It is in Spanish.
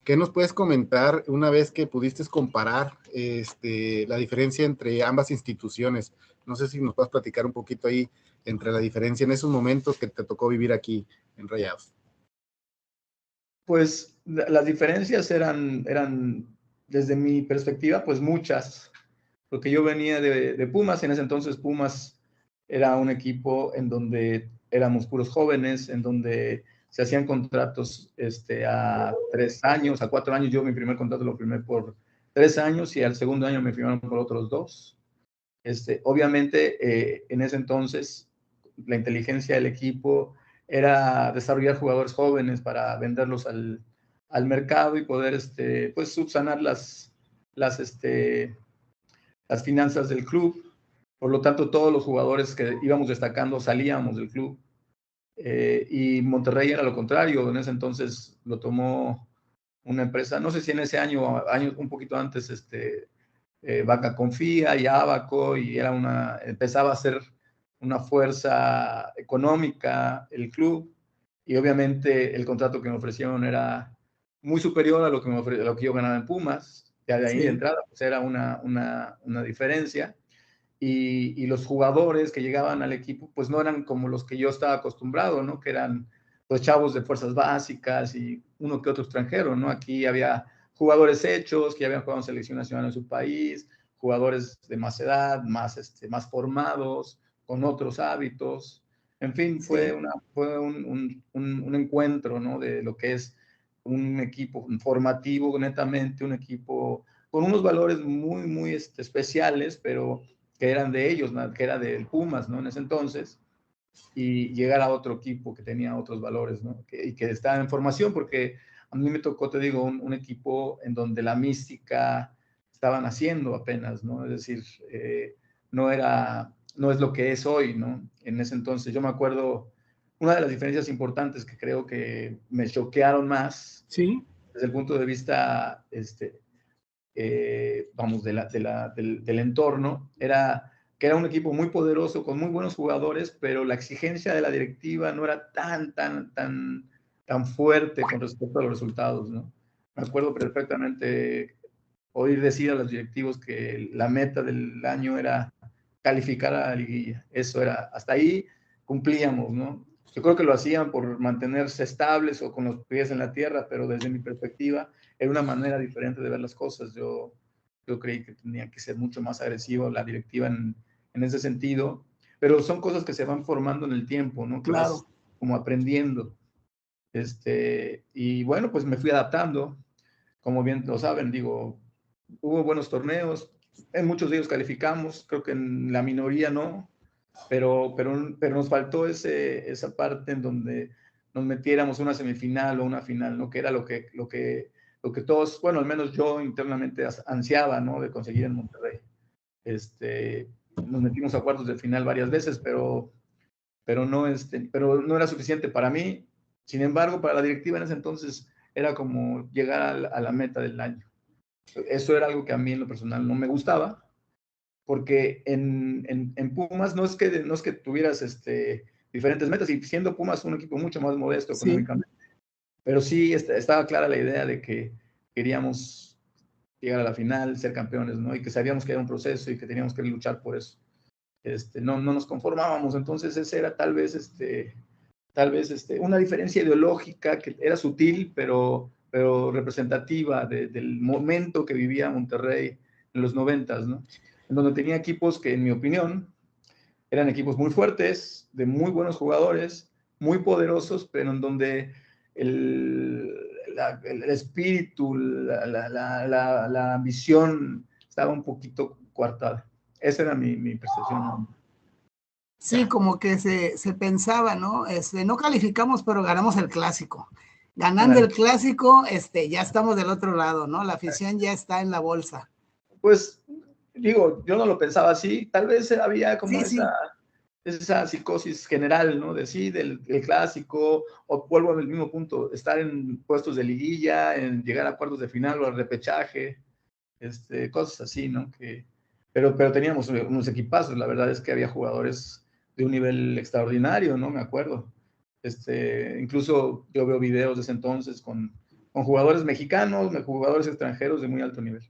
¿qué nos puedes comentar una vez que pudiste comparar la diferencia entre ambas instituciones? No sé si nos puedes platicar un poquito ahí entre la diferencia en esos momentos que te tocó vivir aquí en Rayados. Pues las diferencias eran, desde mi perspectiva, pues muchas, porque yo venía de Pumas. En ese entonces Pumas era un equipo en donde éramos puros jóvenes, en donde se hacían contratos a 3 años, a 4 años. Yo mi primer contrato lo firmé por 3 años y al segundo año me firmaron por otros 2. Obviamente, en ese entonces, la inteligencia del equipo era desarrollar jugadores jóvenes para venderlos al mercado y poder pues subsanar las finanzas del club. Por lo tanto, todos los jugadores que íbamos destacando salíamos del club. Y Monterrey era lo contrario. En ese entonces lo tomó una empresa, no sé si en ese año un poquito antes, Vaca Confía y Abaco, y empezaba a ser una fuerza económica el club, y obviamente el contrato que me ofrecieron era muy superior a lo que, a lo que yo ganaba en Pumas. Ya de ahí de entrada pues era una diferencia, y los jugadores que llegaban al equipo pues no eran como los que yo estaba acostumbrado, ¿no? Que eran pues chavos de fuerzas básicas y uno que otro extranjero, ¿no? Aquí había jugadores hechos que ya habían jugado en selección nacional en su país, jugadores de más edad, más formados, con otros hábitos. En fin, fue un encuentro, ¿no? De lo que es un equipo formativo, netamente un equipo con unos valores muy, muy especiales, pero que eran de ellos, ¿no? Que era del Pumas, ¿no? En ese entonces, y llegar a otro equipo que tenía otros valores, ¿no? Y que estaba en formación, porque a mí me tocó, te digo, un equipo en donde la mística estaba naciendo apenas, ¿no? Es decir, no es lo que es hoy, ¿no? En ese entonces, yo me acuerdo, una de las diferencias importantes que creo que me choquearon más, sí, desde el punto de vista, vamos, del entorno, era que era un equipo muy poderoso, con muy buenos jugadores, pero la exigencia de la directiva no era tan fuerte con respecto a los resultados, ¿no? Me acuerdo perfectamente oír decir a los directivos que la meta del año era calificar a la liguilla. Eso era, hasta ahí cumplíamos, ¿no? Yo creo que lo hacían por mantenerse estables o con los pies en la tierra, pero desde mi perspectiva era una manera diferente de ver las cosas. Yo creí que tenía que ser mucho más agresivo la directiva en ese sentido, pero son cosas que se van formando en el tiempo, ¿no? Que vas como aprendiendo. Y bueno, pues me fui adaptando, como bien lo saben, digo, hubo buenos torneos, en muchos de ellos calificamos, creo que en la minoría no, pero nos faltó esa parte en donde nos metiéramos una semifinal o una final, ¿no? Que era lo que todos, bueno, al menos yo internamente ansiaba, ¿no? De conseguir en Monterrey. Nos metimos a cuartos de final varias veces, pero no era suficiente para mí. Sin embargo, para la directiva en ese entonces era como llegar a la meta del año. Eso era algo que a mí en lo personal no me gustaba, porque en Pumas no es que tuvieras diferentes metas, y siendo Pumas un equipo mucho más modesto económicamente, pero sí estaba clara la idea de que queríamos llegar a la final, ser campeones, ¿no? Y que sabíamos que era un proceso y que teníamos que luchar por eso. No nos conformábamos. Entonces esa era tal vez una diferencia ideológica que era sutil, pero representativa del momento que vivía Monterrey en los 90s, ¿no? En donde tenía equipos que, en mi opinión, eran equipos muy fuertes, de muy buenos jugadores, muy poderosos, pero en donde el espíritu, la ambición estaba un poquito coartada. Esa era mi percepción. Sí, como que se pensaba, ¿no? No calificamos, pero ganamos el clásico. Ganando el clásico, ya estamos del otro lado, ¿no? La afición ya está en la bolsa. Pues, digo, yo no lo pensaba así. Tal vez había como esa psicosis general, ¿no? Del clásico, o vuelvo al mismo punto, estar en puestos de liguilla, en llegar a cuartos de final o al repechaje, cosas así, ¿no? Pero teníamos unos equipazos. La verdad es que había jugadores de un nivel extraordinario, ¿no? Me acuerdo. Incluso yo veo videos de ese entonces con con jugadores mexicanos, jugadores extranjeros de muy alto nivel.